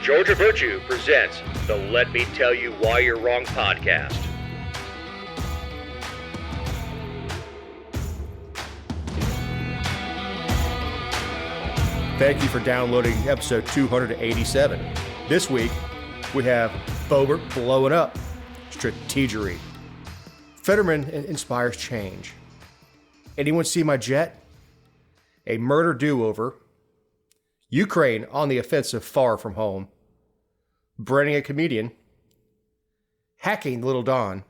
Georgia Virtue presents the Let Me Tell You Why You're Wrong podcast. Thank you for downloading episode 287. This week, we have Bobert blowing up, strategery. Fetterman inspires change. Anyone see my jet? A murder do-over. Ukraine on the offensive far from home. Branding a comedian. Hacking Little Don.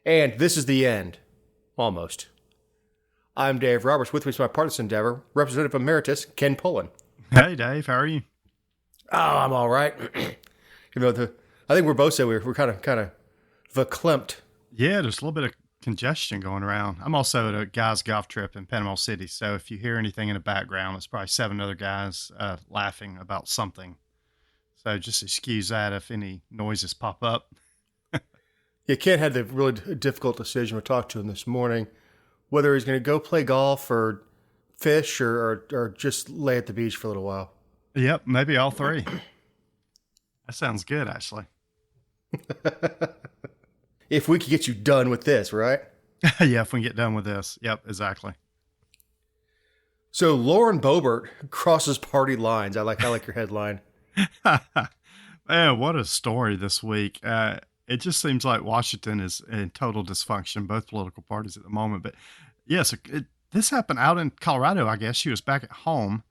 And this is the end. Almost. I'm Dave Roberts. With me is my partner in endeavor, Representative Emeritus Ken Pullen. Hey, Dave. How are you? Oh, I'm all right. I think we're both saying we're kind of verklempt. Yeah, there's a little bit of congestion going around. I'm also at a guy's golf trip in Panama City, so if you hear anything in the background, it's probably 7 other guys laughing about something. So just excuse that if any noises pop up. Yeah, Ken had the really difficult decision. We talked to him this morning, whether he's going to go play golf or fish or just lay at the beach for a little while. Yep, maybe all three. That sounds good, actually. If we could get you done with this, right? Yeah, if we can get done with this. Yep, exactly. So Lauren Boebert crosses party lines. I like your headline. Man, what a story this week. It just seems like Washington is in total dysfunction, both political parties at the moment. But yes, this happened out in Colorado, I guess. She was back at home,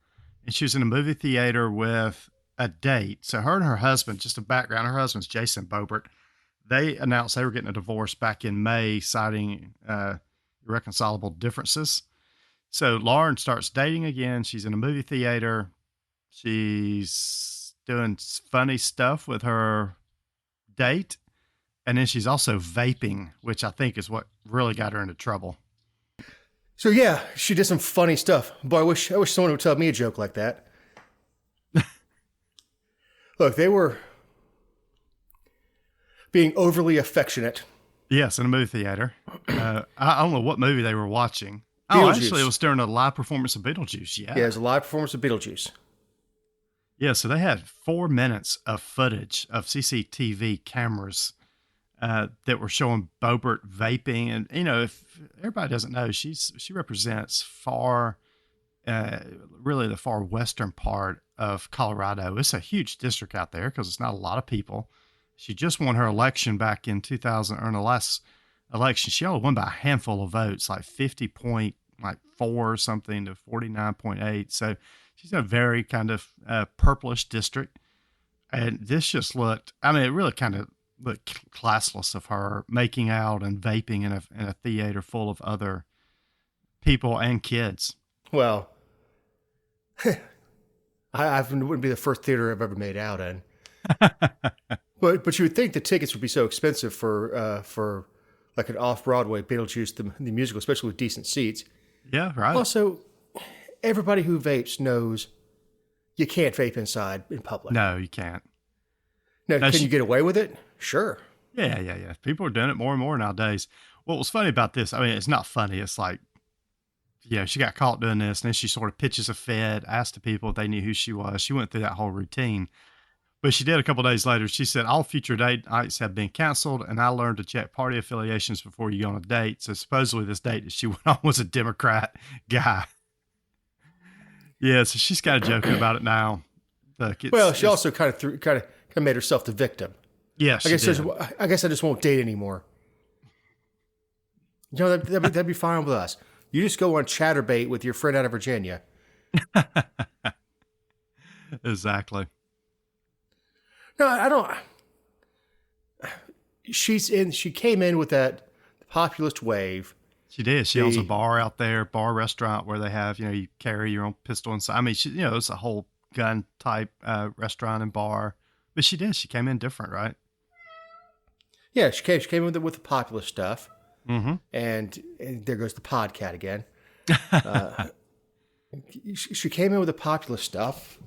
and she was in a movie theater with a date. So her and her husband, just a background, her husband's Jason Boebert. They announced they were getting a divorce back in May, citing irreconcilable differences. So Lauren starts dating again. She's in a movie theater. She's doing funny stuff with her date. And then she's also vaping, which I think is what really got her into trouble. So yeah, she did some funny stuff. Boy, I wish someone would tell me a joke like that. Look, they were being overly affectionate. Yes, in a movie theater. I don't know what movie they were watching. Beetlejuice. Oh, actually, it was during a live performance of Beetlejuice. Yeah, it was a live performance of Beetlejuice. Yeah, so they had 4 minutes of footage of CCTV cameras that were showing Boebert vaping. And, you know, if everybody doesn't know, she represents really the far western part of Colorado. It's a huge district out there because it's not a lot of people. She just won her election back in 2000, or in the last election. She only won by a handful of votes, like 50.4 or something to 49.8. So she's in a very kind of purplish district. And this just looked, I mean, it really kind of looked classless of her making out and vaping in a theater full of other people and kids. Well, I wouldn't be the first theater I've ever made out in. But you would think the tickets would be so expensive for like an off-Broadway Beetlejuice, the musical, especially with decent seats. Yeah, right. Also, everybody who vapes knows you can't vape inside in public. No, you can't. Now, can you get away with it? Sure. Yeah. People are doing it more and more nowadays. What was funny about this, I mean, it's not funny. It's like, she got caught doing this, and then she sort of pitches a fit, asked the people if they knew who she was. She went through that whole routine. But she did a couple of days later. She said, all future date nights have been canceled, and I learned to check party affiliations before you go on a date. So supposedly this date that she went on was a Democrat guy. Yeah, so she's kind of joking about it now. Look, she also kind of made herself the victim. Yeah, I guess I just won't date anymore. You know, that'd be fine with us. You just go on Chatterbait with your friend out of Virginia. Exactly. No, I don't. She came in with that populist wave. She did. She owns a bar out there, restaurant where they have, you carry your own pistol inside. I mean, it's a whole gun type restaurant and bar. But she did. She came in different, right? Yeah, she came in with the populist stuff. Mm-hmm. And there goes the podcat again. She came in with the populist stuff.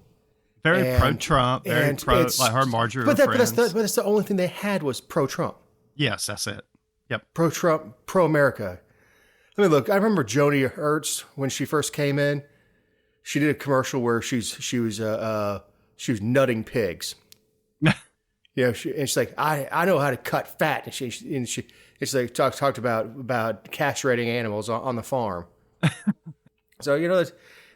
Very pro-Trump, very pro, like her Marjorie but friends. That's the only thing they had was pro-Trump. Yes, that's it. Yep. Pro-Trump, pro-America. I mean, look, I remember Joni Ernst when she first came in. She did a commercial where she was she was nutting pigs. She's like, I know how to cut fat, and it's like talked about castrating animals on the farm. So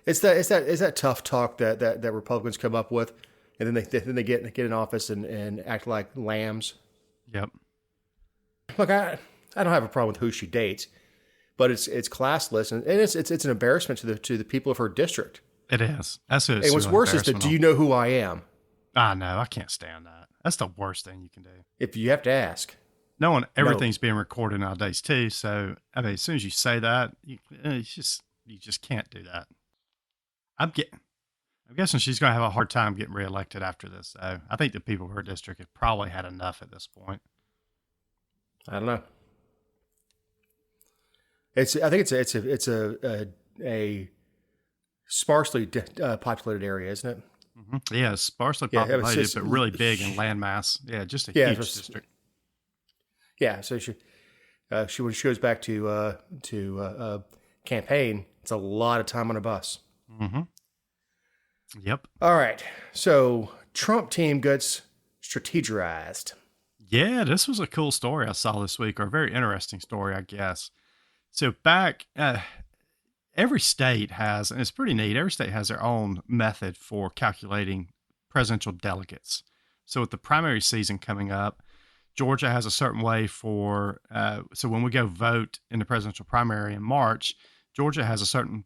it's that tough talk that Republicans come up with, and then they get in office and act like lambs. Yep. Look, I don't have a problem with who she dates, but it's classless, and it's an embarrassment to the people of her district. It is. That's it. And what's worse is do you know who I am? I know. I can't stand that. That's the worst thing you can do. If you have to ask. Knowing everything's being recorded nowadays too, so I mean, as soon as you say that, you just can't do that. I'm guessing she's going to have a hard time getting reelected after this. So I think the people of her district have probably had enough at this point. I don't know. I think it's a sparsely populated area, isn't it? Mm-hmm. Yeah, it's sparsely populated, but really big in landmass. Yeah, just a huge district. Yeah, so when she goes back to campaign, it's a lot of time on a bus. Mm-hmm. Yep. All right, so Trump team gets strategized. Yeah, this was a cool story I saw this week, or a very interesting story, I guess. So back, every state has, and it's pretty neat, every state has their own method for calculating presidential delegates. So with the primary season coming up, Georgia has a certain way for, so when we go vote in the presidential primary in March, Georgia has a certain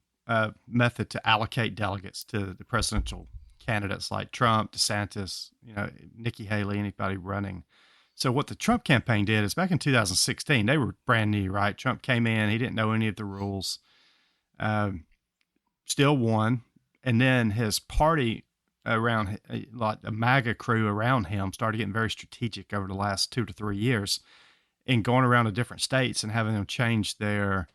method to allocate delegates to the presidential candidates like Trump, DeSantis, Nikki Haley, anybody running. So what the Trump campaign did is back in 2016, they were brand new, right? Trump came in, he didn't know any of the rules, still won. And then his party around, like the MAGA crew around him, started getting very strategic over the last 2 to 3 years in going around to different states and having them change their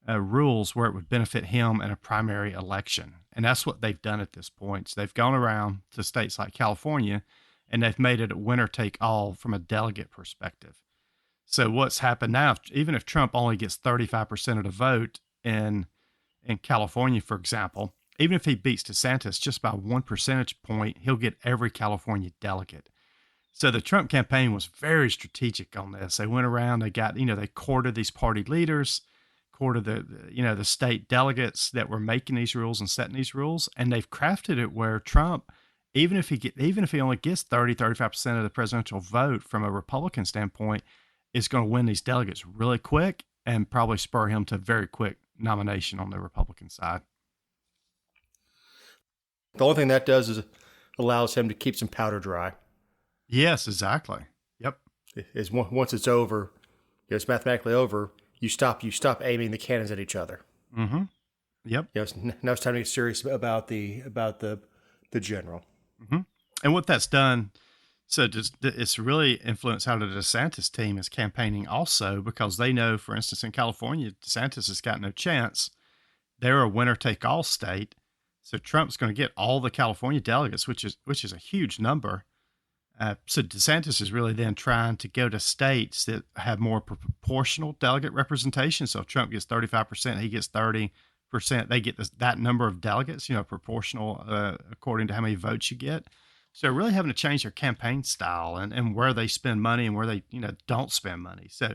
rules where it would benefit him in a primary election. And that's what they've done at this point. So they've gone around to states like California, and they've made it a winner take all from a delegate perspective. So what's happened now, even if Trump only gets 35% of the vote in California, for example, even if he beats DeSantis just by 1 percentage point, he'll get every California delegate. So the Trump campaign was very strategic on this. They went around, they got, they courted these party leaders, courted the state delegates that were making these rules and setting these rules, and they've crafted it where Trump, even if he only gets 35% of the presidential vote from a Republican standpoint, is going to win these delegates really quick and probably spur him to a very quick nomination on the Republican side. The only thing that does is allows him to keep some powder dry. Yes, exactly. Yep. Is once it's over, it's mathematically over. You stop aiming the cannons at each other. Mm-hmm. Yep. Now it's time to get serious about the general. Mm-hmm. And what that's done, so it's really influenced how the DeSantis team is campaigning also, because they know, for instance, in California, DeSantis has got no chance. They're a winner-take-all state. So Trump's going to get all the California delegates, which is a huge number. So DeSantis is really then trying to go to states that have more proportional delegate representation. So if Trump gets 35%, he gets 30%. They get that number of delegates, proportional according to how many votes you get. So really having to change their campaign style and where they spend money and where they don't spend money. So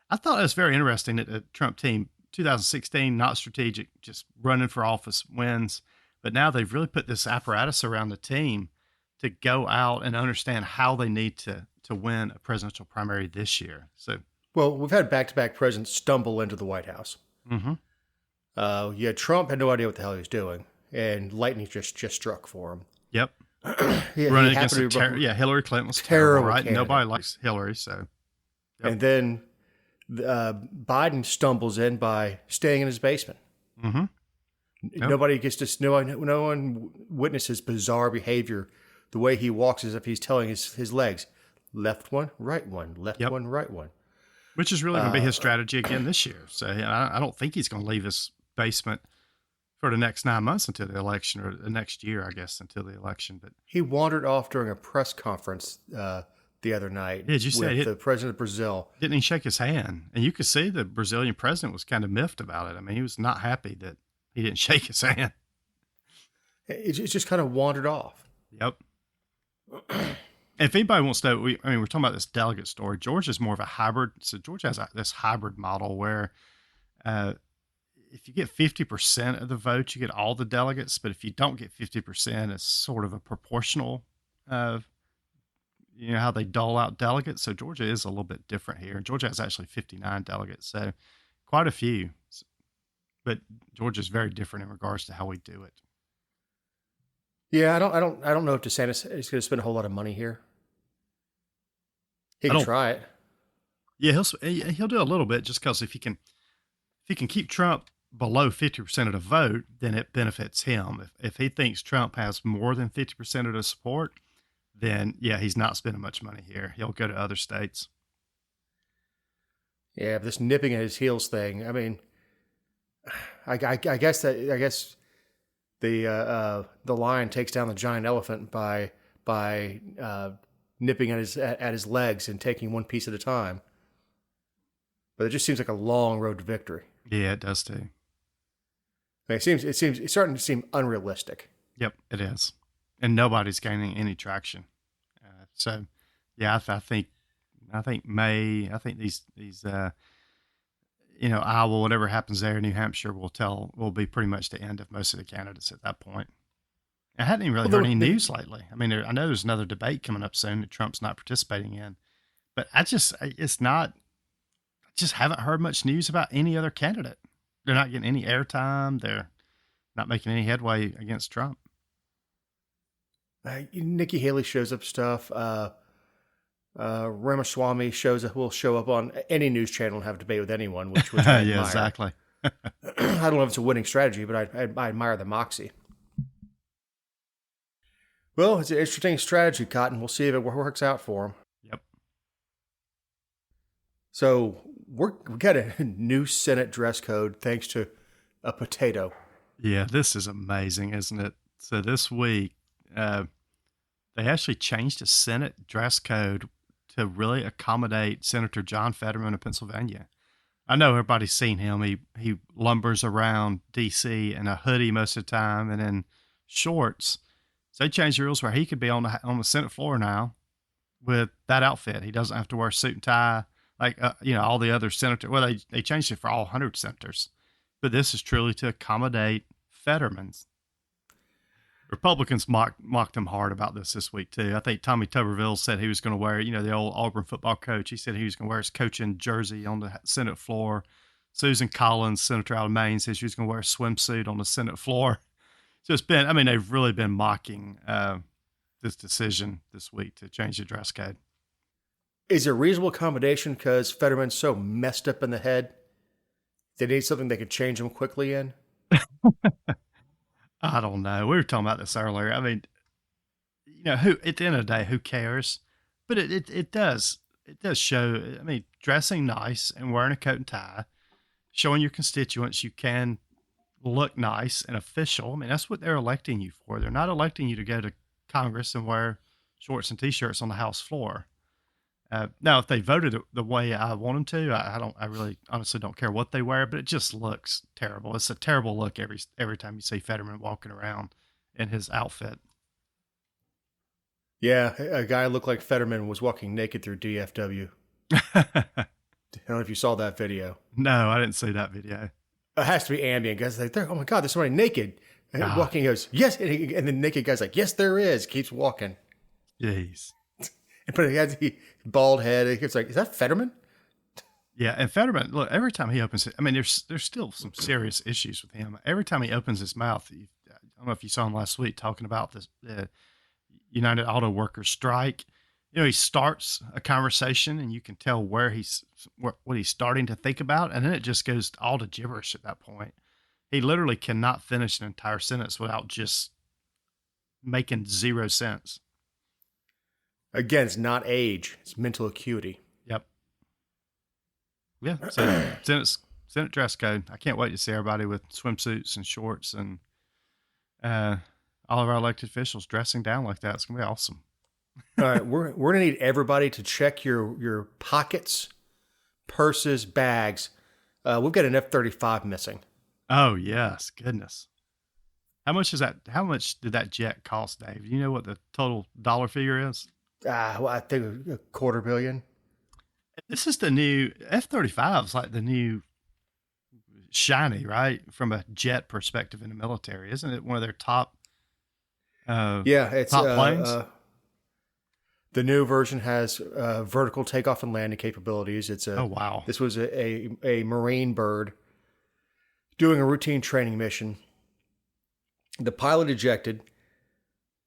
I thought it was very interesting that the Trump team, 2016, not strategic, just running for office wins. But now they've really put this apparatus around the team to go out and understand how they need to win a presidential primary this year. So, well, we've had back-to-back presidents stumble into the White House. Mm-hmm. Trump had no idea what the hell he was doing, and lightning just struck for him. Yep. Running against Hillary Clinton was terrible, right? Candidate. Nobody likes Hillary, so. Yep. And then Biden stumbles in by staying in his basement. Mm-hmm. Nope. Nobody gets to no one witnesses bizarre behavior. The way he walks as if he's telling his legs, left one, right one, left one, right one. Which is really going to be his strategy again this year. So I don't think he's going to leave his basement for the next 9 months until the election, or the next year, I guess, until the election. But he wandered off during a press conference the other night with the president of Brazil. Didn't he shake his hand? And you could see the Brazilian president was kind of miffed about it. I mean, he was not happy that he didn't shake his hand. It just kind of wandered off. Yep. If anybody wants to know, we're talking about this delegate story. Georgia's more of a hybrid. So Georgia has this hybrid model where uh, if you get 50% of the vote, you get all the delegates. But if you don't get 50%, it's sort of a proportional, uh, how they dole out delegates. So Georgia is a little bit different here. Georgia has actually 59 delegates, so quite a few. But Georgia's very different in regards to how we do it. Yeah, I don't know if DeSantis is going to spend a whole lot of money here. He can try it. Yeah, he'll do a little bit just because if he can keep Trump below 50% of the vote, then it benefits him. If he thinks Trump has more than 50% of the support, then yeah, he's not spending much money here. He'll go to other states. Yeah, but this nipping at his heels thing. I mean, I guess the lion takes down the giant elephant by nipping at his legs and taking one piece at a time. But it just seems like a long road to victory. Yeah, it does too. I mean, it's starting to seem unrealistic. Yep, it is, and nobody's gaining any traction. So, yeah, I think these Iowa, whatever happens there, New Hampshire will be pretty much the end of most of the candidates at that point. I hadn't even really heard any news lately. I mean, I know there's another debate coming up soon that Trump's not participating in, but I just haven't heard much news about any other candidate. They're not getting any airtime. They're not making any headway against Trump. Nikki Haley shows up stuff. Ramaswamy will show up on any news channel and have a debate with anyone, which I admire. Yeah, exactly. I don't know if it's a winning strategy, but I admire the moxie. Well, it's an interesting strategy, Cotton. We'll see if it works out for him. Yep. So we got a new Senate dress code thanks to a potato. Yeah, this is amazing, isn't it? So this week, they actually changed the Senate dress code to really accommodate Senator John Fetterman of Pennsylvania. I know everybody's seen him. He lumbers around D.C. in a hoodie most of the time and in shorts. So they changed the rules where he could be on the Senate floor now with that outfit. He doesn't have to wear a suit and tie like all the other senators. Well, they changed it for all 100 senators, but this is truly to accommodate Fetterman's. Republicans mocked him hard about this week too. I think Tommy Tuberville said he was going to wear, the old Auburn football coach. He said he was going to wear his coaching jersey on the Senate floor. Susan Collins, senator out of Maine, said she was going to wear a swimsuit on the Senate floor. So they've really been mocking this decision this week to change the dress code. Is it a reasonable accommodation because Fetterman's so messed up in the head? They need something they could change him quickly in? I don't know. We were talking about this earlier. I mean, who at the end of the day, who cares? But it does show. I mean, dressing nice and wearing a coat and tie, showing your constituents you can look nice and official. I mean, that's what they're electing you for. They're not electing you to go to Congress and wear shorts and t-shirts on the House floor. Now, if they voted the way I want them to, I really honestly don't care what they wear, but it just looks terrible. It's a terrible look every time you see Fetterman walking around in his outfit. Yeah, a guy looked like Fetterman was walking naked through DFW. I don't know if you saw that video. No, I didn't see that video. It has to be ambient. Guys like, oh my God, there's somebody naked. And walking, he goes, yes. And the naked guy's like, yes, there is. Keeps walking. Jeez. But he has the bald head. It's like, is that Fetterman? Yeah, and Fetterman, look, every time he opens it, I mean, there's still some serious issues with him. Every time he opens his mouth, I don't know if you saw him last week talking about the United Auto Workers strike. He starts a conversation and you can tell what he's starting to think about, and then it just goes all to gibberish at that point. He literally cannot finish an entire sentence without just making zero sense. Again, it's not age; it's mental acuity. Yep. Yeah. So Senate dress code. I can't wait to see everybody with swimsuits and shorts and all of our elected officials dressing down like that. It's gonna be awesome. All right, we're gonna need everybody to check your pockets, purses, bags. We've got an F-35 missing. Oh yes, goodness. How much is that? How much did that jet cost, Dave? Do you know what the total dollar figure is? Well, I think a quarter billion. This is the new F-35 is like the new shiny, right? From a jet perspective in the military, isn't it one of their uh, Yeah, it's top planes? the new version has vertical takeoff and landing capabilities. Oh wow! This was a Marine bird doing a routine training mission. The pilot ejected.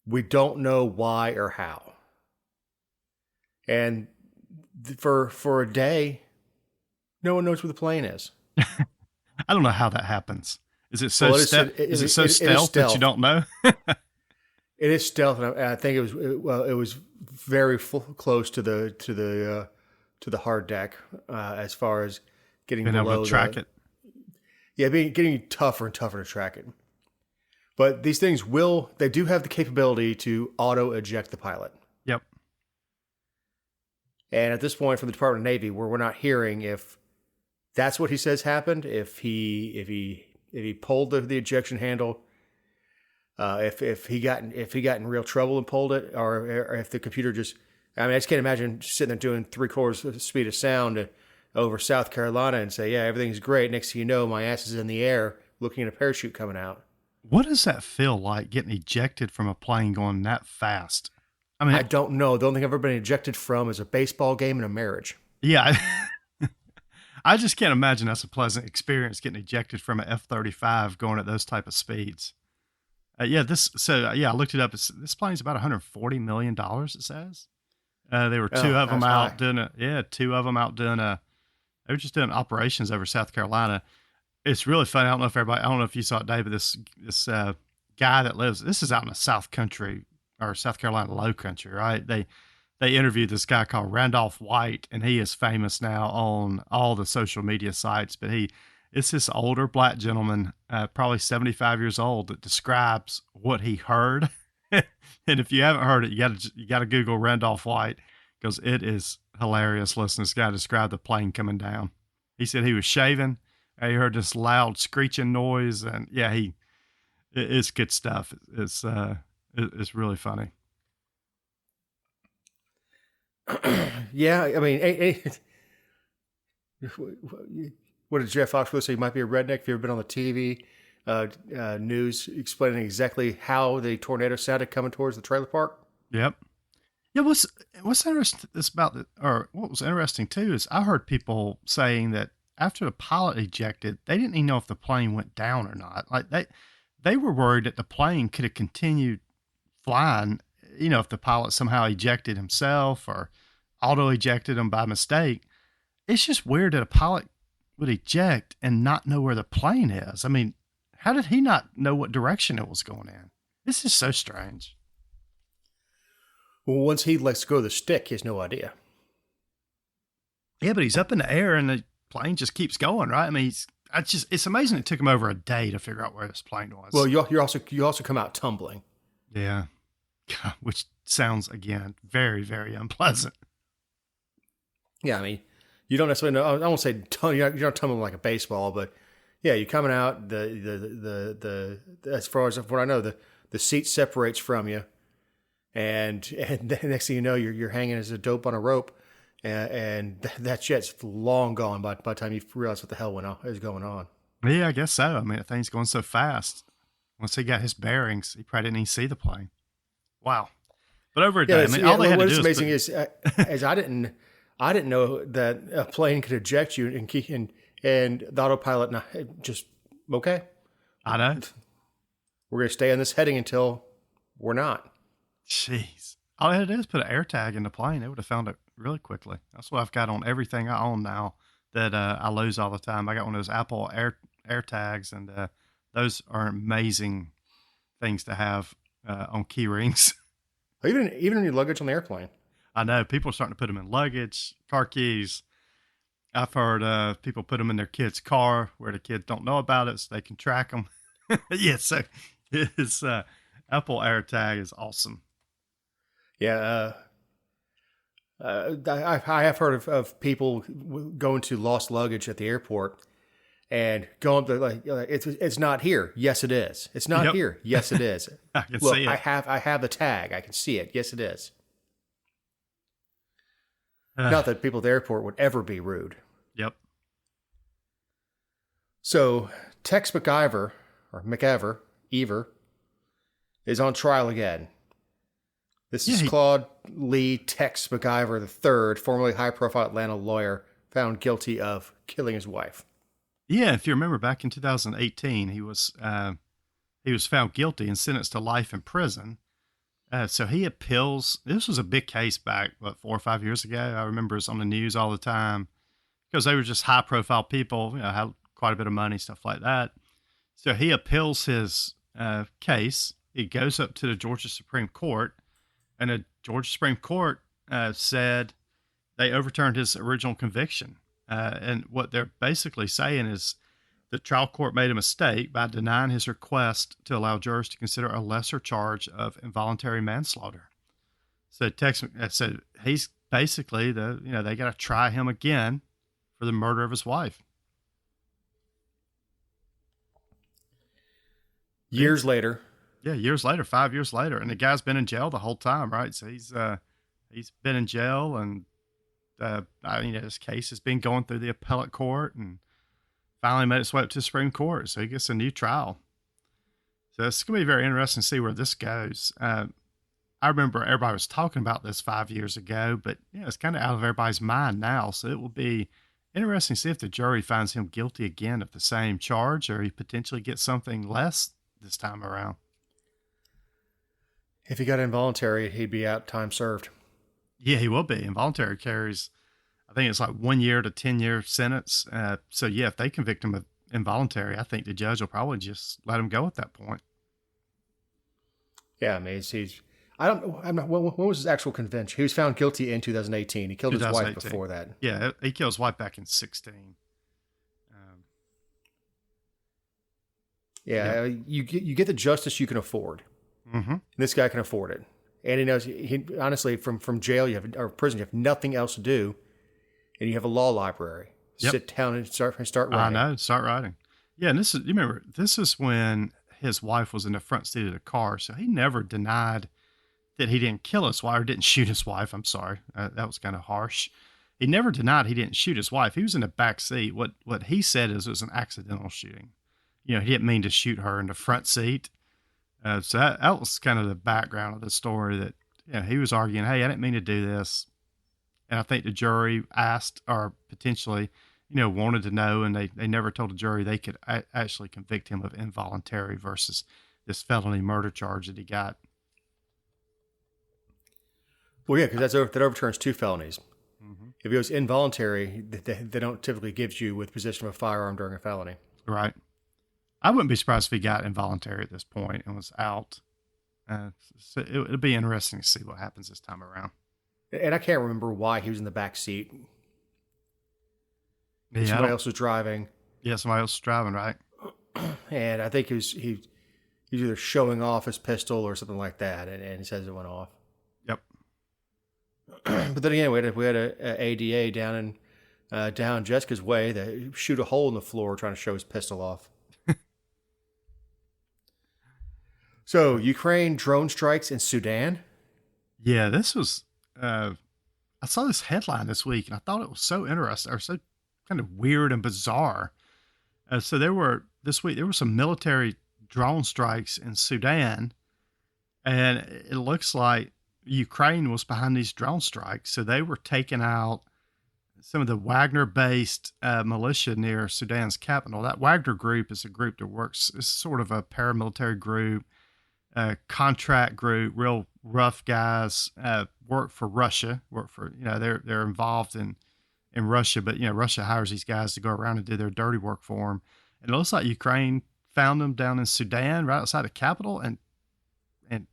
We don't know why or how. And for a day, no one knows where the plane is. I don't know how that happens. Is it so Well, is it so it is stealth that you stealth. don't know? It is stealth, and I think it was very close to the hard deck as far as getting Been able below to track it. Yeah, getting tougher and tougher to track it. But these things they do have the capability to auto eject the pilot. Yep. And at this point, from the Department of Navy, where we're not hearing if that's what he says happened, if he pulled the ejection handle, if he got in real trouble and pulled it, or if the computer just, I mean, I just can't imagine sitting there doing 3/4 of the speed of sound over South Carolina and say, yeah, everything's great. Next thing you know, my ass is in the air looking at a parachute coming out. What does that feel like getting ejected from a plane going that fast? I mean, I don't know. The only thing I've ever been ejected from is a baseball game and a marriage. yeah. I just can't imagine that's a pleasant experience getting ejected from an F-35 going at those type of speeds. I looked it up. This plane's about $140 million, it says. There were two of them out doing they were just doing operations over South Carolina. It's really funny. I don't know if you saw it, David, this guy that this is out in the South Country or South Carolina low country, right? They interviewed this guy called Randolph White, and he is famous now on all the social media sites, but it's this older black gentleman, probably 75 years old, that describes what he heard. And if you haven't heard it, you got to Google Randolph White, because it is hilarious. Listen, this guy described the plane coming down. He said he was shaving. He heard this loud screeching noise, and yeah, it's good stuff. It's really funny. Yeah, I mean, what did Jeff Foxworth say? You might be a redneck if you've ever been on the TV news explaining exactly how the tornado sounded coming towards the trailer park. Yep. Yeah. What's interesting what was interesting too is I heard people saying that after the pilot ejected, they didn't even know if the plane went down or not. Like they were worried that the plane could have continued flying, if the pilot somehow ejected himself or auto ejected him by mistake. It's just weird that a pilot would eject and not know where the plane is. I mean, how did he not know what direction it was going in? This is so strange. Well, once he lets go of the stick, he has no idea. Yeah, but he's up in the air and the plane just keeps going, right? I mean, it's amazing it took him over a day to figure out where this plane was. Well, you also come out tumbling. Yeah. Which sounds, again, very, very unpleasant. Yeah, I mean, you don't necessarily know. I won't say you're not tumbling like a baseball, but yeah, you're coming out. The as far as what I know, the seat separates from you, and the next thing you know, you're hanging as a dope on a rope, and that jet's long gone by the time you realize what the hell is going on. Yeah, I guess so. I mean, the thing's going so fast. Once he got his bearings, he probably didn't even see the plane. Wow. But over a day, I mean, all they had to do amazing is I didn't know that a plane could eject you and the autopilot just, okay. I know. We're going to stay on this heading until we're not. Jeez. All they had to do is put an air tag in the plane. They would have found it really quickly. That's what I've got on everything I own now that I lose all the time. I got one of those Apple air tags, and those are amazing things to have on key rings. Even in your luggage on the airplane. I know people are starting to put them in luggage, car keys. I've heard people put them in their kid's car where the kids don't know about it, so they can track them. Yeah, so his Apple AirTag is awesome. Yeah, I have heard of people going to lost luggage at the airport, and going to like it's not here. Yes, it is. It's not here. Yes, it is. I can Look, see it. I have the tag. I can see it. Yes, it is. Not that people at the airport would ever be rude. Yep. So Tex McIver, or McEver, is on trial again. This is Claude Lee Tex McIver III, formerly high-profile Atlanta lawyer, found guilty of killing his wife. Yeah, if you remember, back in 2018, he was found guilty and sentenced to life in prison. So he appeals. This was a big case back, 4 or 5 years ago. I remember it was on the news all the time because they were just high-profile people, had quite a bit of money, stuff like that. So he appeals his case. It goes up to the Georgia Supreme Court, and the Georgia Supreme Court said they overturned his original conviction. And what they're basically saying is the trial court made a mistake by denying his request to allow jurors to consider a lesser charge of involuntary manslaughter. So so he's basically they got to try him again for the murder of his wife. Years later. Yeah, years later, 5 years later, and the guy's been in jail the whole time, right? So he's been in jail, and his case has been going through the appellate court, and finally made its way up to the Supreme Court. So he gets a new trial. So it's going to be very interesting to see where this goes. I remember everybody was talking about this 5 years ago, but it's kind of out of everybody's mind now. So it will be interesting to see if the jury finds him guilty again of the same charge, or he potentially gets something less this time around. If he got involuntary, he'd be out time served. Yeah, he will be. Involuntary carries, I think it's like 1 year to 10-year sentence. So yeah, if they convict him of involuntary, I think the judge will probably just let him go at that point. Yeah, I mean, when was his actual conviction? He was found guilty in 2018. He killed his wife before that. Yeah, he killed his wife back in 2016. You get the justice you can afford. Mm-hmm. This guy can afford it, and he knows. He honestly, from jail or prison, you have nothing else to do, and you have a law library. Yep. Sit down and start writing. I know, start writing. Yeah, and this is when his wife was in the front seat of the car, so he never denied that he didn't kill his wife or didn't shoot his wife. I'm sorry, that was kind of harsh. He never denied he didn't shoot his wife. He was in the back seat. What he said is it was an accidental shooting. He didn't mean to shoot her in the front seat. So that was kind of the background of the story, that he was arguing, hey, I didn't mean to do this. And I think the jury asked, or potentially, wanted to know, and they never told the jury they could actually convict him of involuntary versus this felony murder charge that he got. Well, yeah, because that overturns 2 felonies. Mm-hmm. If it was involuntary, they don't typically give you with possession of a firearm during a felony. Right. I wouldn't be surprised if he got involuntary at this point and was out. So it'll be interesting to see what happens this time around. And I can't remember why he was in the back seat. Yeah, somebody else was driving. Yeah, somebody else was driving, right? And I think he was either showing off his pistol or something like that, and he says it went off. Yep. But then again, we had a ADA down Jessica's way that shoot a hole in the floor trying to show his pistol off. So, Ukraine drone strikes in Sudan? Yeah, this was... I saw this headline this week, and I thought it was so interesting, or so kind of weird and bizarre. So this week, there were some military drone strikes in Sudan, and it looks like Ukraine was behind these drone strikes. So they were taking out some of the Wagner-based militia near Sudan's capital. That Wagner group is a group that works, it's sort of a paramilitary group, contract group, real rough guys, work for Russia, they're involved in Russia, but Russia hires these guys to go around and do their dirty work for them. And it looks like Ukraine found them down in Sudan, right outside the capital, and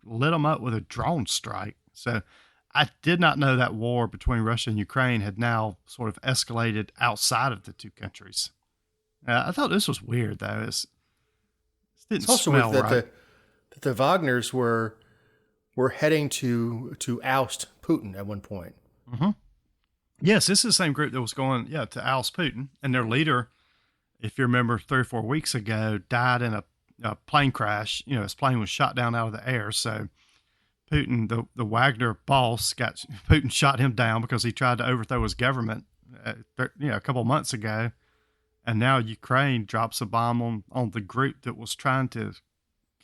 lit them up with a drone strike. So I did not know that war between Russia and Ukraine had now sort of escalated outside of the two countries. I thought this was weird, though. It didn't also smell weird right. That the Wagners were heading to oust Putin at one point. Mm-hmm. Yes, this is the same group that was going, to oust Putin, and their leader if you remember 3 or 4 weeks ago, died in a plane crash. His plane was shot down out of the air. So Putin, the Wagner boss, Putin shot him down because he tried to overthrow his government, a couple of months ago. And now Ukraine drops a bomb on the group that was trying to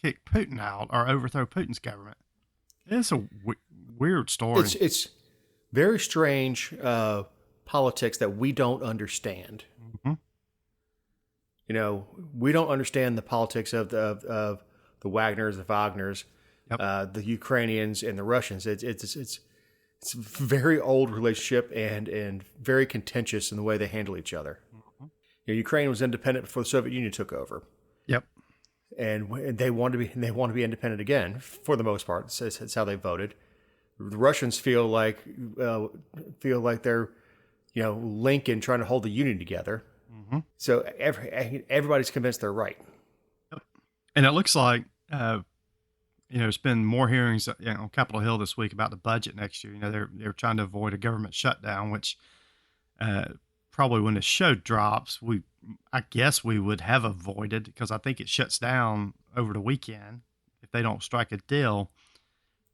kick Putin out or overthrow Putin's government. It's a weird story. It's very strange politics that we don't understand. Mm-hmm. We don't understand the politics of the Wagners, the Wagners, Yep. the Ukrainians, and the Russians. It's a very old relationship and very contentious in the way they handle each other. Mm-hmm. Ukraine was independent before the Soviet Union took over. Yep. And they want to be independent again for the most part. It's how they voted. The Russians feel like they're Lincoln trying to hold the Union together. Mm-hmm. So everybody's convinced they're right. Yep. And it looks like there's been more hearings on Capitol Hill this week about the budget next year. They're trying to avoid a government shutdown, which probably when the show drops, I guess we would have avoided, because I think it shuts down over the weekend if they don't strike a deal.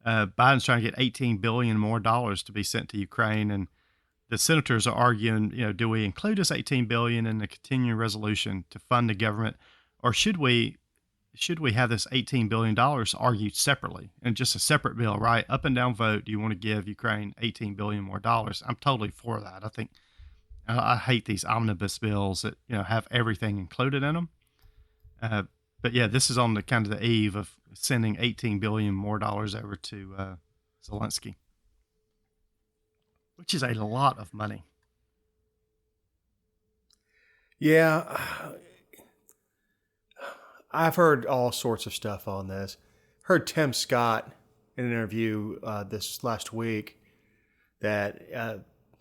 Biden's trying to get $18 billion more to be sent to Ukraine, and the senators are arguing, do we include this $18 billion in the continuing resolution to fund the government, or should we have this $18 billion argued separately and just a separate bill, right? Up and down vote. Do you want to give Ukraine $18 billion more? I'm totally for that. I think I hate these omnibus bills that have everything included in them. But yeah, this is on the kind of the eve of sending $18 billion more over to Zelensky, which is a lot of money. Yeah, I've heard all sorts of stuff on this. Heard Tim Scott in an interview this last week that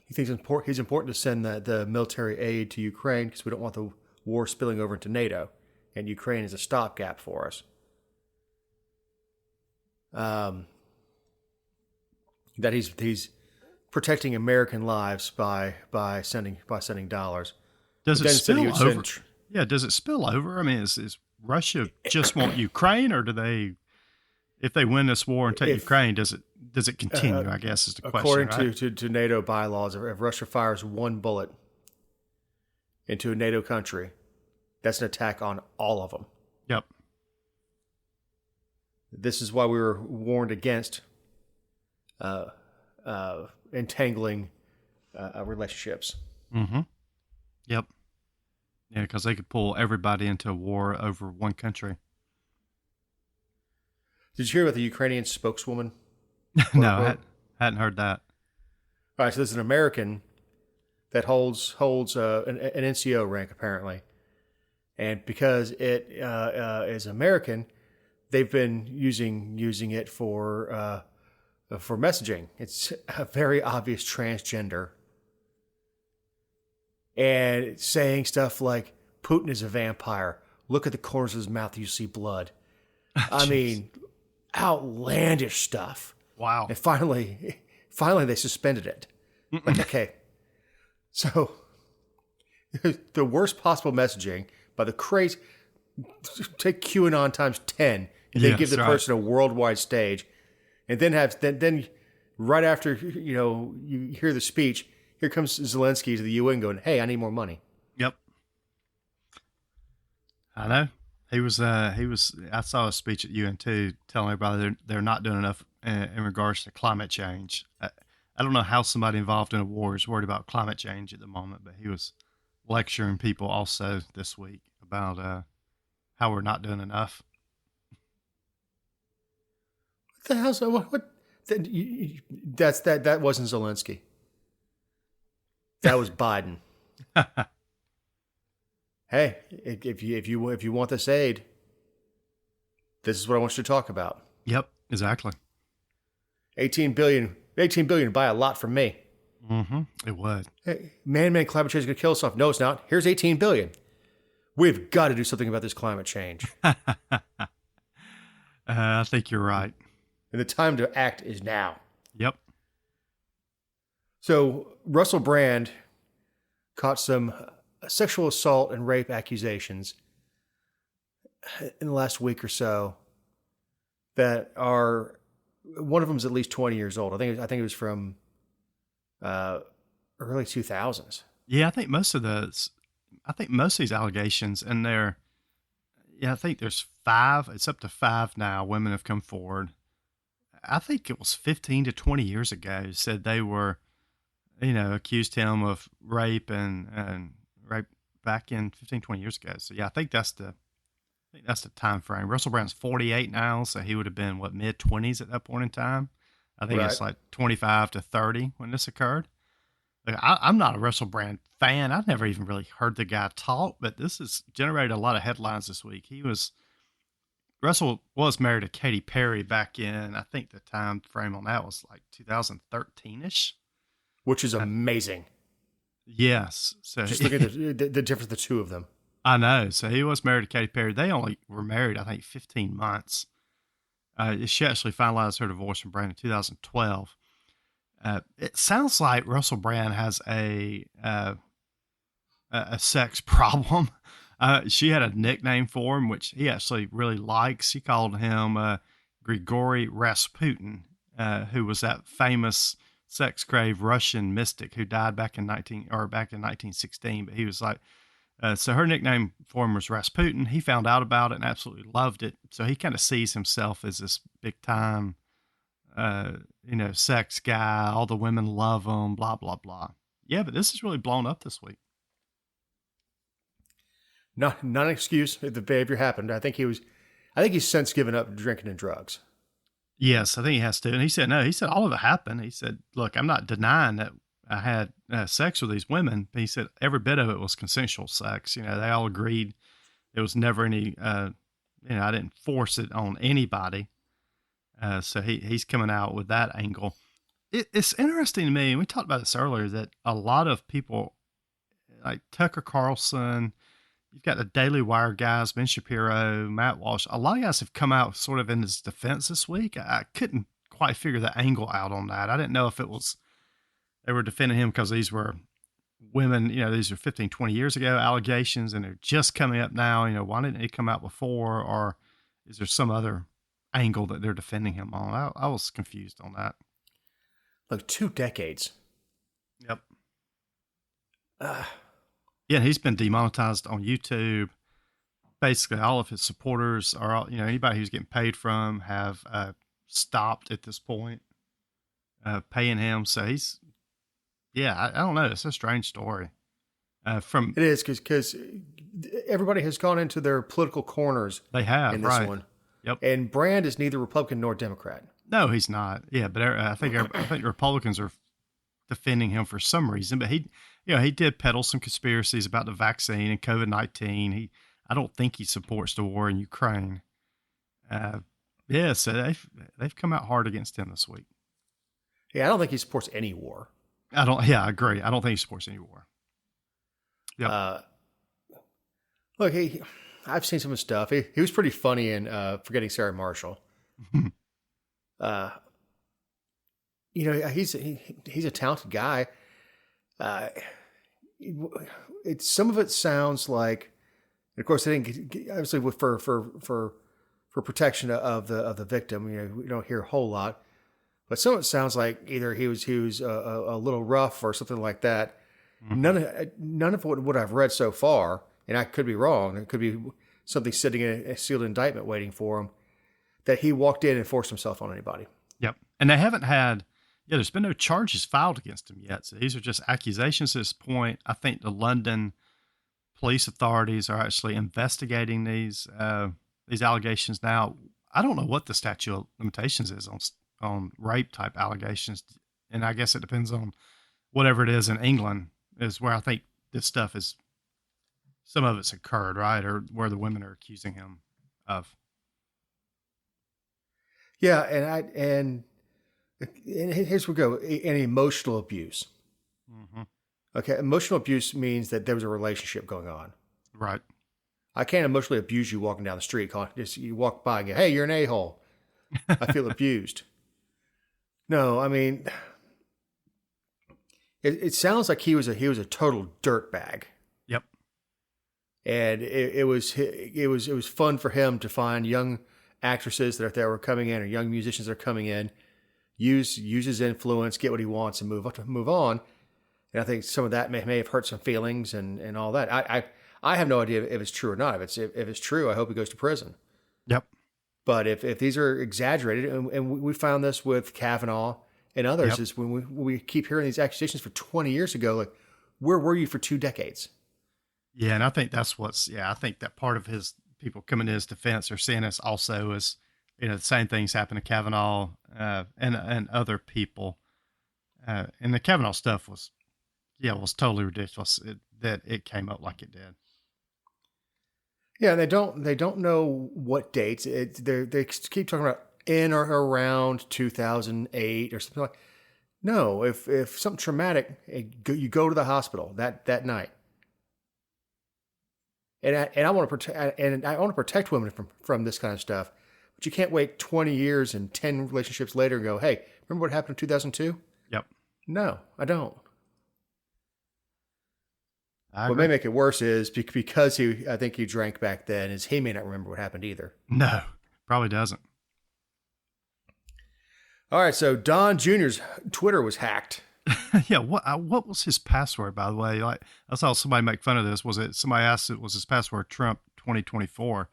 he thinks it's important to send the military aid to Ukraine because we don't want the war spilling over into NATO, and Ukraine is a stopgap for us. That he's protecting American lives by sending dollars. Does it spill over? Yeah, does it spill over? I mean, is Russia just want Ukraine, or do they, if they win this war and take Ukraine, does it continue? I guess is the question. According right? to NATO bylaws, if Russia fires one bullet into a NATO country, that's an attack on all of them. Yep. This is why we were warned against entangling relationships. Mm-hmm. Yep. Yeah, because they could pull everybody into a war over one country. Did you hear about the Ukrainian spokeswoman? No, I hadn't heard that. All right, so there's an American that holds an NCO rank apparently, and because it is American, they've been using it for messaging. It's a very obvious transgender, and it's saying stuff like Putin is a vampire. Look at the corners of his mouth; you see blood. I mean, outlandish stuff. Wow! And finally, they suspended it. Like, okay, so the worst possible messaging by the crazy. Take QAnon times 10, and then give the person a worldwide stage, and then right after you hear the speech, here comes Zelensky to the UN going, "Hey, I need more money." Yep, I know. He was. I saw a speech at UN too, telling everybody they're not doing enough in regards to climate change. I don't know how somebody involved in a war is worried about climate change at the moment, but he was lecturing people also this week about how we're not doing enough. What the hell? So what? That wasn't Zelensky. That was Biden. Hey, if you want this aid, this is what I want you to talk about. Yep, exactly. $18 billion would buy a lot from me. Mm-hmm. It would. Hey, man, climate change is going to kill us off. No, it's not. Here's $18 billion. We've got to do something about this climate change. I think you're right. And the time to act is now. Yep. So Russell Brand caught some sexual assault and rape accusations in the last week or so that are, one of them is at least 20 years old. I think it was from early 2000s. Yeah, I think most of these allegations, and I think there's 5. It's up to 5 now. Women have come forward. I think it was 15 to 20 years ago. Said they were, accused him of rape and rape back in 15, 20 years ago. So yeah, I think that's the time frame. Russell Brown's 48 now, so he would have been mid 20s at that point in time. I think it's like 25 to 30 when this occurred. Like, I'm not a Russell Brand fan. I've never even really heard the guy talk, but this has generated a lot of headlines this week. Russell was married to Katy Perry back in, I think the time frame on that was like 2013-ish. Which is amazing. Yes. So just look at the difference of the two of them. I know. So he was married to Katy Perry. They only were married, I think, 15 months. She actually finalized her divorce from Brand in 2012. It sounds like Russell Brand has a sex problem. She had a nickname for him, which he actually really likes. She called him Grigory Rasputin, who was that famous sex-craved Russian mystic who died back in 1916. But he was like, so her nickname for him was Rasputin. He found out about it and absolutely loved it. So he kind of sees himself as this big-time, sex guy. All the women love him, blah, blah, blah. Yeah, but this is really blown up this week. Not an excuse if the behavior happened. I think he's since given up drinking and drugs. Yes, I think he has to. And he said, no, all of it happened. He said, look, I'm not denying that I had sex with these women, but he said every bit of it was consensual sex. They all agreed there was never any, I didn't force it on anybody. So he's coming out with that angle. It's interesting to me, and we talked about this earlier, that a lot of people like Tucker Carlson, you've got the Daily Wire guys, Ben Shapiro, Matt Walsh. A lot of guys have come out sort of in his defense this week. I couldn't quite figure the angle out on that. I didn't know if it was they were defending him because these were women, these are 15, 20 years ago allegations, and they're just coming up now. Why didn't they come out before? Or is there some other angle that they're defending him on? I was confused on that. Look, 2 decades. Yep. Yeah, he's been demonetized on YouTube. Basically, all of his supporters are, anybody who's getting paid from have stopped at this point paying him. So I don't know. It's a strange story. It is because everybody has gone into their political corners. They have in this one. Yep. And Brand is neither Republican nor Democrat. No, he's not. Yeah, but I think Republicans are defending him for some reason. But he did peddle some conspiracies about the vaccine and COVID-19. I don't think he supports the war in Ukraine. So they've come out hard against him this week. Yeah, I don't think he supports any war. I agree. I don't think he supports any war. Yeah. Look, I've seen some of his stuff. He was pretty funny in Forgetting Sarah Marshall. He's a talented guy. Some of it sounds like, of course, they didn't get, obviously for protection of the victim. We don't hear a whole lot, but some of it sounds like either he was a little rough or something like that. Mm-hmm. None of what I've read so far, and I could be wrong. It could be something sitting in a sealed indictment waiting for him, that he walked in and forced himself on anybody. Yep. And they haven't had, there's been no charges filed against him yet. So these are just accusations at this point. I think the London police authorities are actually investigating these allegations now. I don't know what the statute of limitations is on rape type allegations. And I guess it depends on whatever it is in England is where I think this stuff is, some of it's occurred, right? Or where the women are accusing him of. Yeah. And here's where we go. An emotional abuse. Mm-hmm. Okay. Emotional abuse means that there was a relationship going on. Right. I can't emotionally abuse you walking down the street. Just you walk by and go, hey, you're an a-hole. I feel abused. No, I mean, it sounds like he was a total dirtbag. Yep. And it was fun for him to find young actresses that were coming in, or young musicians that are coming in, use his influence, get what he wants, and move on. And I think some of that may have hurt some feelings and all that. I have no idea if it's true or not. If it's true, I hope he goes to prison. Yep. But if these are exaggerated, and we found this with Kavanaugh and others, Yep. is when we keep hearing these accusations for 20 years ago, like, where were you for 2 decades? Yeah, and I think that's I think that part of his people coming to his defense are seeing this also as, the same things happen to Kavanaugh and other people. And the Kavanaugh stuff was totally ridiculous that it came up like it did. Yeah, they don't know what dates. They keep talking about in or around 2008 or something like. No, if something traumatic, you go to the hospital that night. And I want to protect women from this kind of stuff, but you can't wait 20 years and 10 relationships later and go, hey, remember what happened in 2002? Yep. No, I don't. What may make it worse is because I think he drank back then, is he may not remember what happened either. No, probably doesn't. All right, so Don Jr.'s Twitter was hacked. Yeah, what was his password, by the way? Like, I saw somebody make fun of this. Somebody asked it was his password Trump 2024?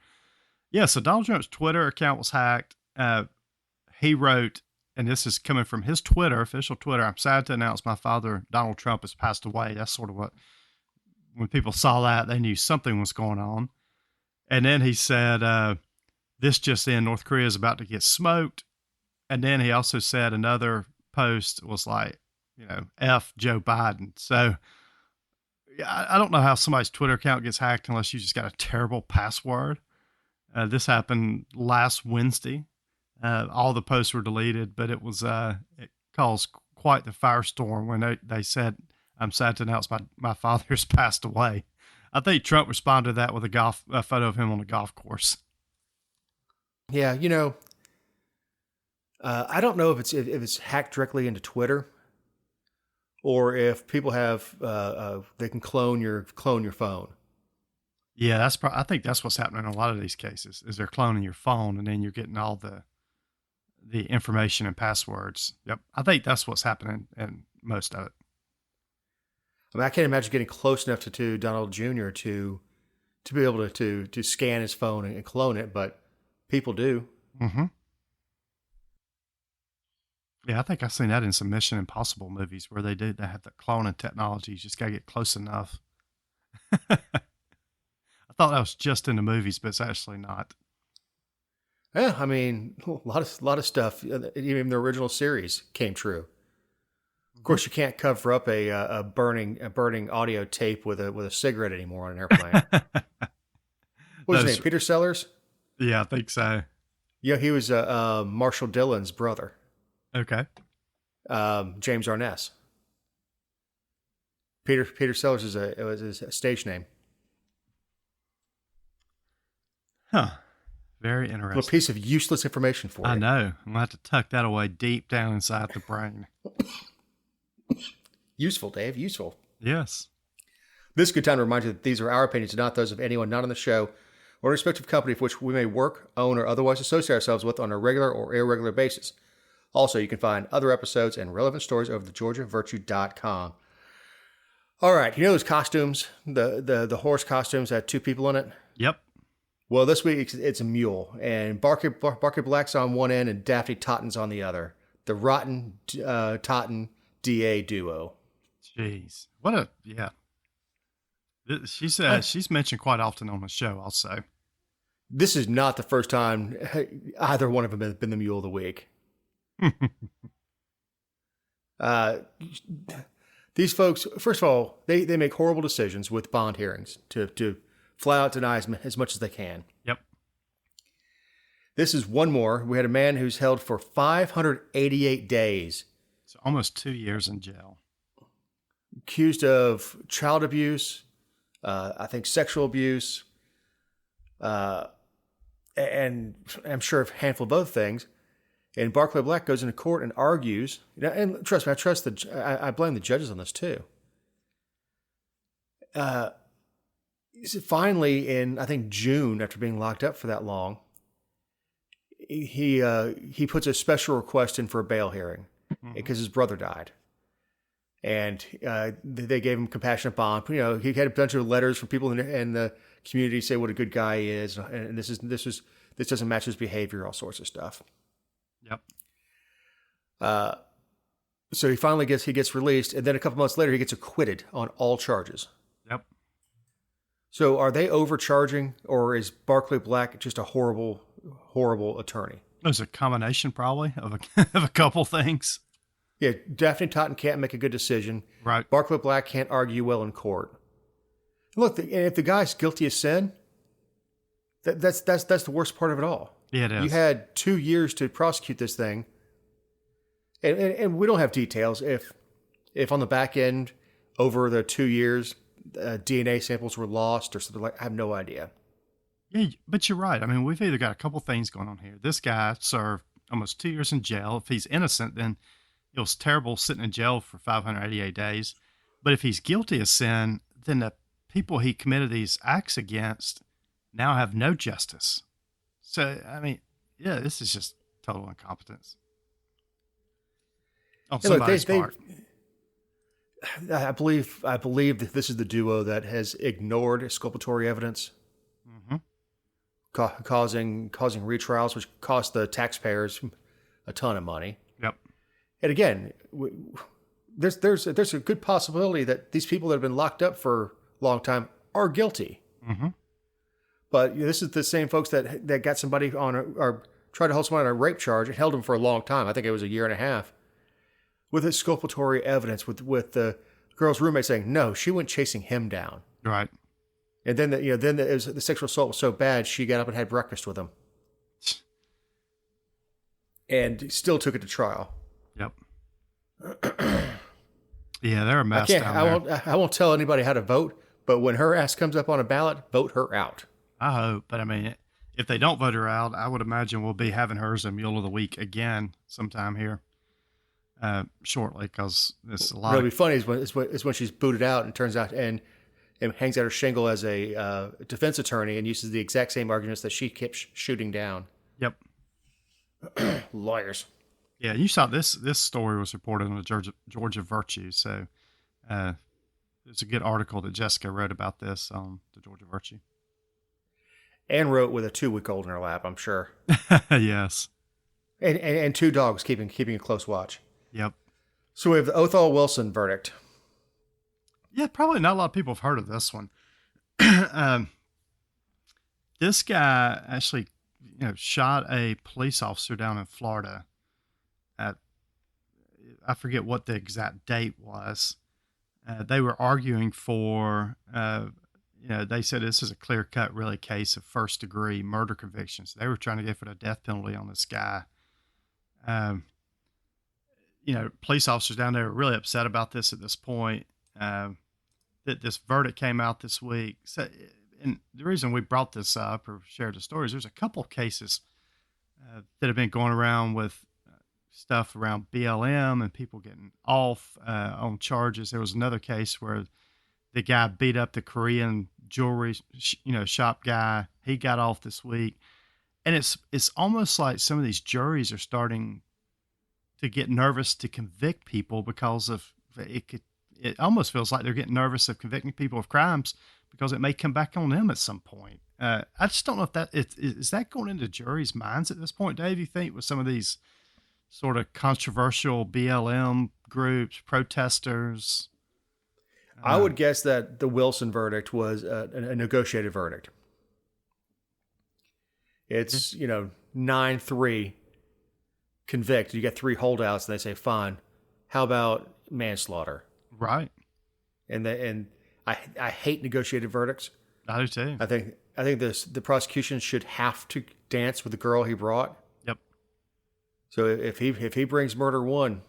Yeah, so Donald Trump's Twitter account was hacked. He wrote, and this is coming from his Twitter, official Twitter, "I'm sad to announce my father, Donald Trump, has passed away." That's sort of what, when people saw that, they knew something was going on. And then he said, this just in, North Korea is about to get smoked. And then he also said another post was like, F Joe Biden. So I don't know how somebody's Twitter account gets hacked unless you just got a terrible password. This happened last Wednesday. All the posts were deleted, but it caused quite the firestorm when they said, "I'm sad to announce my father's passed away." I think Trump responded to that with a photo of him on a golf course. Yeah, I don't know if it's hacked directly into Twitter, or if people have they can clone your phone. Yeah, I think that's what's happening in a lot of these cases. Is they're cloning your phone, and then you're getting all the information and passwords. Yep, I think that's what's happening in most of it. I mean, I can't imagine getting close enough to Donald Jr. to be able to scan his phone and clone it, but people do. Mm-hmm. Yeah, I think I've seen that in some Mission Impossible movies where they have the cloning technology. You just got to get close enough. I thought that was just in the movies, but it's actually not. Yeah, I mean, a lot of stuff, even the original series, came true. Of course, you can't cover up a burning audio tape with a cigarette anymore on an airplane. What was his name? Peter Sellers? Yeah, I think so. Yeah, he was Marshall Dillon's brother. Okay. James Arness. Peter Sellers was his stage name. Huh. Very interesting. A little piece of useless information for you. I know. I'm going to have to tuck that away deep down inside the brain. Useful, Dave. Useful. Yes. This is a good time to remind you that these are our opinions and not those of anyone not on the show or a respective company for which we may work, own, or otherwise associate ourselves with on a regular or irregular basis. Also, you can find other episodes and relevant stories over thegeorgiavirtue.com. All right, those costumes, the horse costumes had 2 people in it? Yep. Well, this week it's a mule, and Barker Black's on one end and Daphne Totten's on the other. The Rotten Totten DA duo. Jeez. Yeah. She's mentioned quite often on the show also. This is not the first time either one of them has been the mule of the week. These folks, first of all, they make horrible decisions with bond hearings to flat out deny as much as they can. Yep. This is one more. We had a man who's held for 588 days. So almost 2 years in jail. Accused of child abuse, I think sexual abuse, and I'm sure a handful of other things. And Barclay Black goes into court and argues. And trust me, I blame the judges on this too. Finally, in I think June, after being locked up for that long, he puts a special request in for a bail hearing because his brother died, and they gave him compassionate bond. He had a bunch of letters from people in the community say what a good guy he is, and this doesn't match his behavior, all sorts of stuff. Yep. So he finally gets released, and then a couple months later he gets acquitted on all charges. Yep. So are they overcharging, or is Barclay Black just a horrible, horrible attorney? There's a combination probably of a couple things. Yeah, Daphne Totten can't make a good decision. Right. Barclay Black can't argue well in court. Look, if the guy's guilty of sin, that's the worst part of it all. Yeah, it is. You had 2 years to prosecute this thing, and we don't have details. If on the back end, over the 2 years, DNA samples were lost or something I have no idea. Yeah, but you're right. I mean, we've either got a couple things going on here. This guy served almost 2 years in jail. If he's innocent, then it was terrible sitting in jail for 588 days. But if he's guilty of sin, then the people he committed these acts against now have no justice. So, I mean, yeah, this is just total incompetence on somebody's part. I believe that this is the duo that has ignored exculpatory evidence, causing retrials, which cost the taxpayers a ton of money. Yep. And again, there's a good possibility that these people that have been locked up for a long time are guilty. Mm-hmm. But this is the same folks that got somebody on or tried to hold someone on a rape charge and held them for a long time. I think it was 1.5 years. With exculpatory evidence, with the girl's roommate saying, no, she went chasing him down. Right. And then the sexual assault was so bad, she got up and had breakfast with him. And still took it to trial. Yep. Yeah, they're a mess down there. I won't tell anybody how to vote, but when her ass comes up on a ballot, vote her out. I hope. But I mean, if they don't vote her out, I would imagine we'll be having her as a Mule of the Week again sometime here. Shortly, because there's a lot. What'll be funny is when she's booted out and turns out and hangs out her shingle as a defense attorney and uses the exact same arguments that she kept shooting down. Yep. Lawyers. Yeah, you saw this story was reported on the Georgia Virtue, so there's a good article that Jessica wrote about this on the Georgia Virtue. And wrote with a 2-week-old in her lap, I'm sure. Yes. And 2 dogs keeping a close watch. Yep. So we have the Othell Wilson verdict. Yeah, probably not a lot of people have heard of this one. This guy actually, shot a police officer down in Florida at, I forget what the exact date was. They were arguing for, they said this is a clear-cut, really case of first-degree murder convictions. They were trying to go for the death penalty on this guy. Police officers down there are really upset about this at this point. That this verdict came out this week. So, and the reason we brought this up or shared the stories, there's a couple of cases that have been going around with stuff around BLM and people getting off on charges. There was another case where the guy beat up the Korean jewelry, shop guy. He got off this week, and it's almost like some of these juries are starting to get nervous to convict people because of it. It almost feels like they're getting nervous of convicting people of crimes because it may come back on them at some point. I just don't know if is that going into juries' minds at this point, Dave, you think, with some of these sort of controversial BLM groups, protesters? I would guess that the Wilson verdict was a negotiated verdict. It's, 9-3 convict. You get 3 holdouts and they say, fine, how about manslaughter? Right. And I hate negotiated verdicts. I do too. I think the prosecution should have to dance with the girl he brought. Yep. So if he brings murder 1,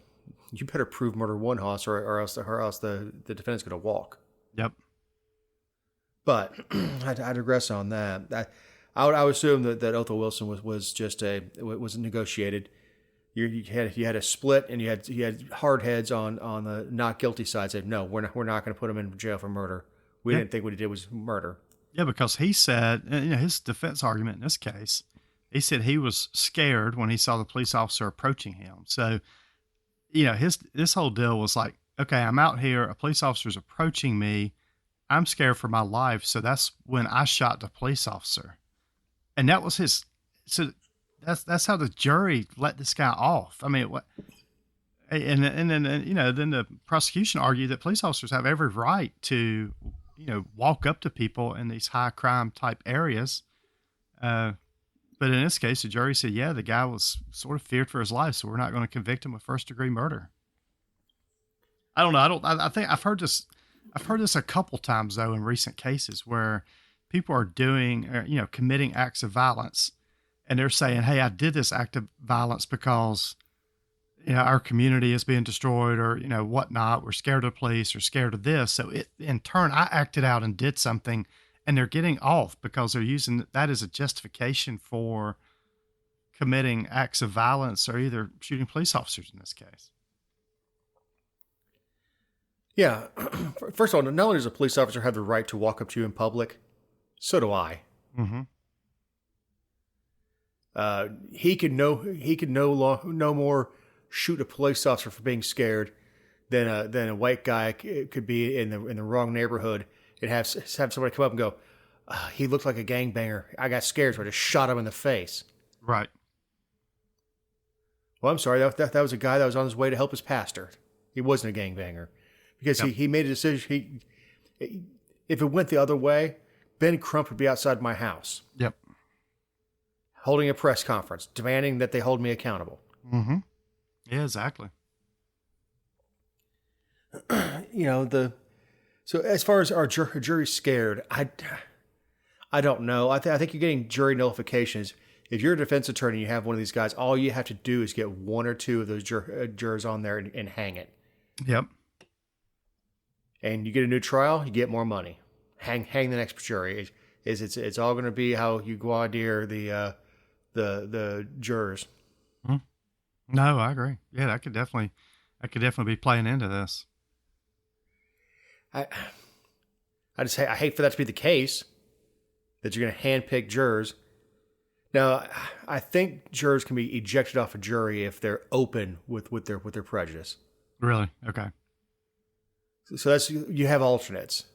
you better prove murder 1, Hoss, or else the defendant's going to walk. Yep. But I digress on that. I would assume that Othell Wilson was just was negotiated. You had a split, and you had hard heads on the not guilty side. Said no, we're not going to put him in jail for murder. We didn't think what he did was murder. Yeah, because he said, his defense argument in this case, he said he was scared when he saw the police officer approaching him. So, this whole deal was like, okay, I'm out here, a police officer's approaching me, I'm scared for my life, so that's when I shot the police officer. And that was his. So that's how the jury let this guy off. I mean, what? And then then the prosecution argued that police officers have every right to walk up to people in these high crime type areas. But in this case, the jury said, yeah, the guy was sort of feared for his life, so we're not going to convict him of first-degree murder. I don't know. I think I've heard this a couple times though in recent cases where people are doing, committing acts of violence, and they're saying, "Hey, I did this act of violence because our community is being destroyed, or whatnot. We're scared of the police, or scared of this. So in turn, I acted out and did something." And they're getting off because they're using that as a justification for committing acts of violence or either shooting police officers in this case. Yeah. First of all, not only does a police officer have the right to walk up to you in public, so do I. Mm-hmm. He could no more shoot a police officer for being scared than a white guy could be in the wrong neighborhood and have somebody come up and go, he looked like a gangbanger. I got scared, so I just shot him in the face. Right. Well, I'm sorry. That was a guy that was on his way to help his pastor. He wasn't a gangbanger. Because he made a decision. If it went the other way, Ben Crump would be outside my house. Yep. Holding a press conference, demanding that they hold me accountable. Mm-hmm. Yeah, exactly. So as far as our jury scared, I don't know. I think you're getting jury nullifications. If you're a defense attorney and you have one of these guys, all you have to do is get one or two of those jurors on there and hang it. Yep. And you get a new trial, you get more money. Hang the next jury. It's all going to be how you gaudier the jurors. Mm-hmm. No, I agree. Yeah, that could definitely be playing into this. I hate for that to be the case, that you're going to handpick jurors. Now, I think jurors can be ejected off a jury if they're open with their prejudice. Really? Okay. So you have alternates.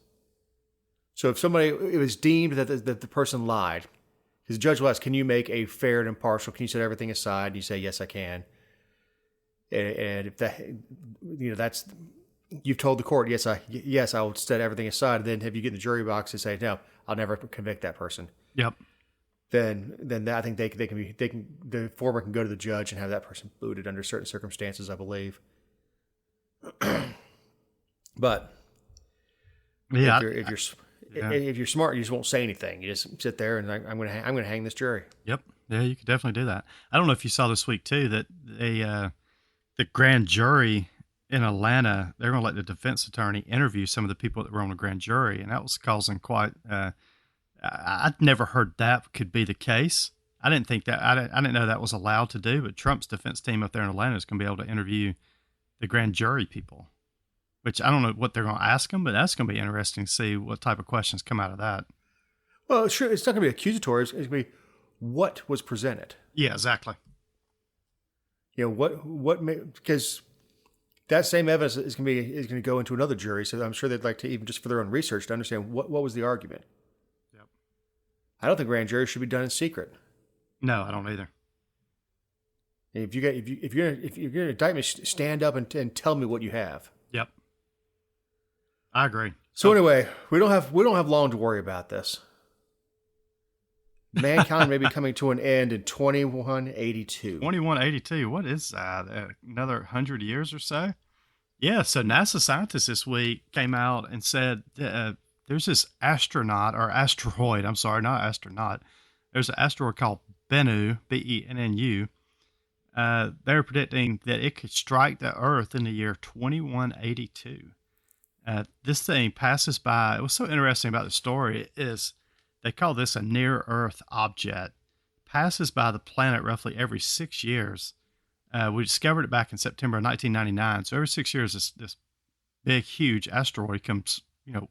So if it was deemed that the person lied, because the judge will ask, can you make a fair and impartial, can you set everything aside? And you say, yes, I can. And if that, that's, you've told the court, yes, I will set everything aside. And then if you get in the jury box and say, no, I'll never convict that person. Yep. Then I think the foreman can go to the judge and have that person booted under certain circumstances, I believe. But yeah, if you're smart, you just won't say anything. You just sit there and I'm going to hang this jury. Yep. Yeah, you could definitely do that. I don't know if you saw this week too that the grand jury in Atlanta, they're going to let the defense attorney interview some of the people that were on the grand jury, and that was causing quite. I'd never heard that could be the case. I didn't think that. I didn't know that was allowed to do. But Trump's defense team up there in Atlanta is going to be able to interview the grand jury people, which I don't know what they're going to ask them, but that's going to be interesting to see what type of questions come out of that. Well, sure, it's not going to be accusatory. It's going to be what was presented. Yeah, exactly. Because that same evidence is going to go into another jury. So I'm sure they'd like to, even just for their own research, to understand what was the argument. Yep. I don't think grand jury should be done in secret. No, I don't either. If you're going to indict me, stand up and tell me what you have. Yep. I agree. So anyway, we don't have long to worry about this. Mankind may be coming to an end in 2182. 2182. What is that? Another 100 years or so? Yeah. So NASA scientists this week came out and said there's this asteroid. I'm sorry, not astronaut. There's an asteroid called Bennu, Bennu. They're predicting that it could strike the Earth in the year 2182. This thing passes by. What's so interesting about the story is they call this a near-Earth object. Passes by the planet roughly every 6 years. We discovered it back in September of 1999. So every 6 years, this big, huge asteroid comes,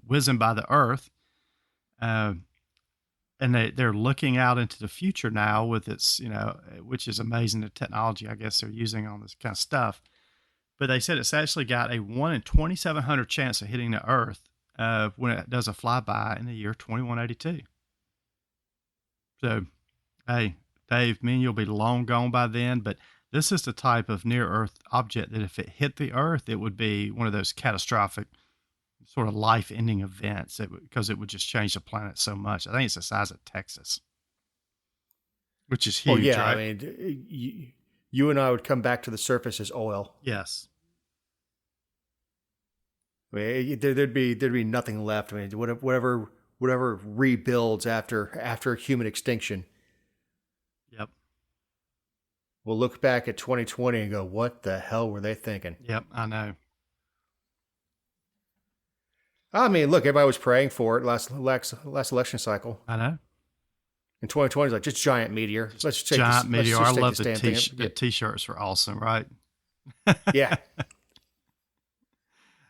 whizzing by the Earth. and they're looking out into the future now with its, which is amazing, the technology I guess they're using on this kind of stuff. But they said it's actually got a 1 in 2,700 chance of hitting the Earth when it does a flyby in the year 2182. So, hey, Dave, me and you'll be long gone by then, but this is the type of near-Earth object that if it hit the Earth, it would be one of those catastrophic sort of life-ending events because it would just change the planet so much. I think it's the size of Texas, which is huge, yeah, right? I mean, you and I would come back to the surface as oil. Yes. I mean, there'd be nothing left. I mean, whatever rebuilds after human extinction. Yep. We'll look back at 2020 and go, what the hell were they thinking? Yep, I know. I mean, look, everybody was praying for it last election cycle. I know. In 2020, it's like just giant meteor. Let's take giant this, meteor. Let's I just love take this damn the t-shirts were awesome, right? Yeah.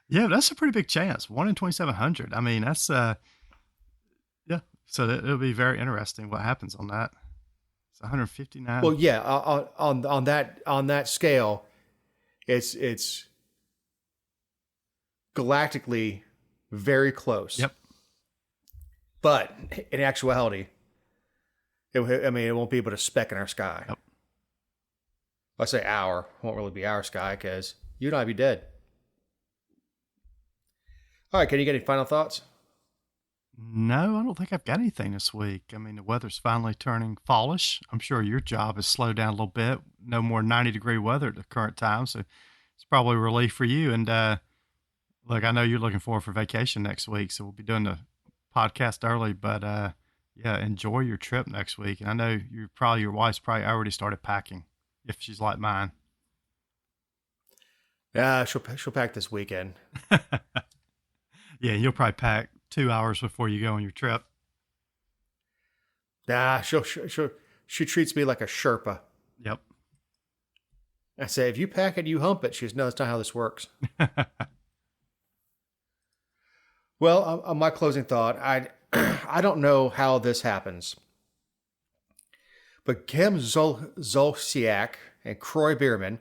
Yeah, that's a pretty big chance. 1 in 2,700. I mean, that's yeah. So it'll be very interesting what happens on that. It's 159. Well, yeah, on that scale, it's galactically very close. Yep. But in actuality, it won't be but a speck in our sky. Yep. I say our, won't really be our sky because you and I be dead. All right, can you get any final thoughts? No, I don't think I've got anything this week. I mean, the weather's finally turning fallish. I'm sure your job has slowed down a little bit. No more 90-degree weather at the current time, so it's probably a relief for you. And look, I know you're looking forward for vacation next week, so we'll be doing the podcast early. But yeah, enjoy your trip next week. And I know your wife's probably already started packing, if she's like mine. Yeah, she'll pack this weekend. Yeah, you'll probably pack 2 hours before you go on your trip. Nah, she treats me like a Sherpa. Yep. I say, if you pack it, you hump it. She goes, no, that's not how this works. Well, on my closing thought, I don't know how this happens, but Kim Zolciak and Croy Bierman,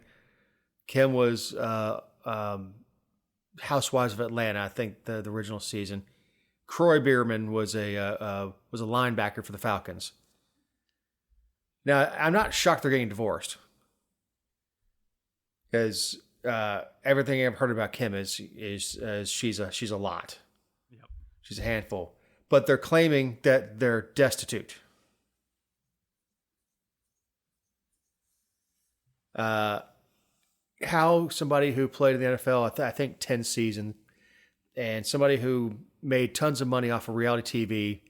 Kim was Housewives of Atlanta, I think the original season. Croy Bierman was a linebacker for the Falcons. Now, I'm not shocked they're getting divorced because everything I've heard about Kim is she's a lot. Yep. She's a handful, but they're claiming that they're destitute. How somebody who played in the NFL, I think 10 seasons, and somebody who made tons of money off of reality TV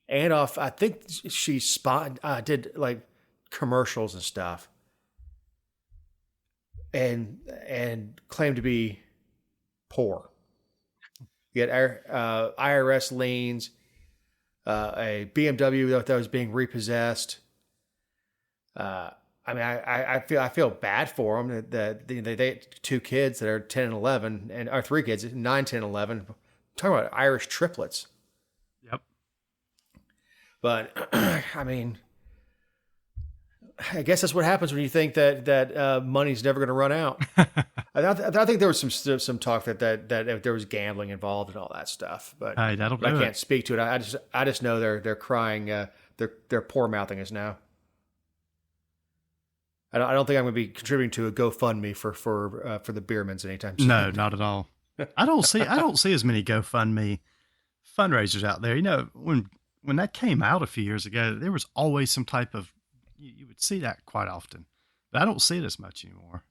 and off, I think she did like commercials and stuff, and claimed to be poor. You had IRS liens, a BMW that was being repossessed. I mean, I feel bad for them that they had 2 kids that are 10 and 11, or 3 kids, 9, 10, 11. I'm talking about Irish triplets. Yep. But I mean, I guess that's what happens when you think that money's never going to run out. I think there was some talk that there was gambling involved and all that stuff, but hey, I can't speak to it. I just know they're crying, they're poor mouthing us now. I don't think I'm going to be contributing to a GoFundMe for the Beermans anytime soon. No, not at all. I don't see as many GoFundMe fundraisers out there. You know, when that came out a few years ago, there was always some type of, you would see that quite often, but I don't see it as much anymore.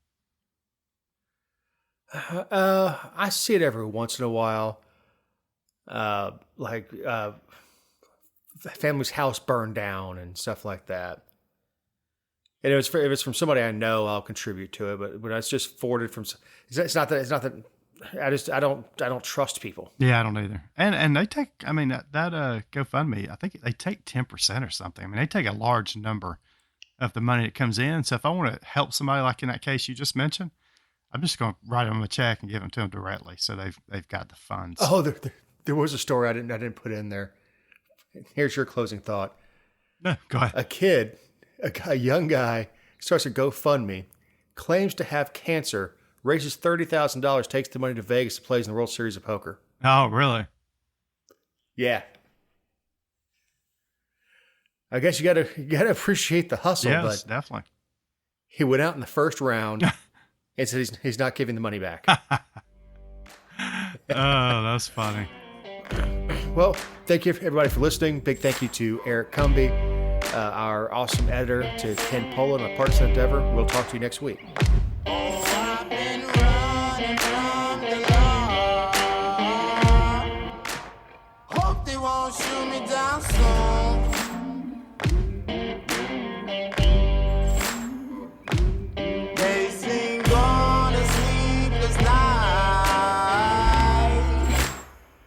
I see it every once in a while. Family's house burned down and stuff like that. And if it's from somebody I know, I'll contribute to it. But when it's just forwarded from, it's not that. I don't trust people. Yeah, I don't either. And they take, I mean, that GoFundMe, I think they take 10% or something. I mean, they take a large number of the money that comes in. So if I want to help somebody, like in that case you just mentioned, I'm just going to write them a check and give them to them directly. So they've got the funds. Oh, there was a story I didn't put in there. Here's your closing thought. No, go ahead. A kid, a young guy, starts a GoFundMe, claims to have cancer, raises $30,000, takes the money to Vegas, plays in the World Series of Poker. Oh, really? Yeah. I guess you gotta appreciate the hustle, Yes, but definitely. he went out in the first round and said he's not giving the money back. Oh, that's funny. Well, thank you everybody for listening. Big thank you to Eric Cumby, our awesome editor, to Ken Poland, my partisan endeavor. We'll talk to you next week. I've been running from the law. Hope they won't shoot me down soon. They sing on a sleepless night.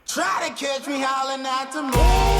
Try to catch me howling at the moon.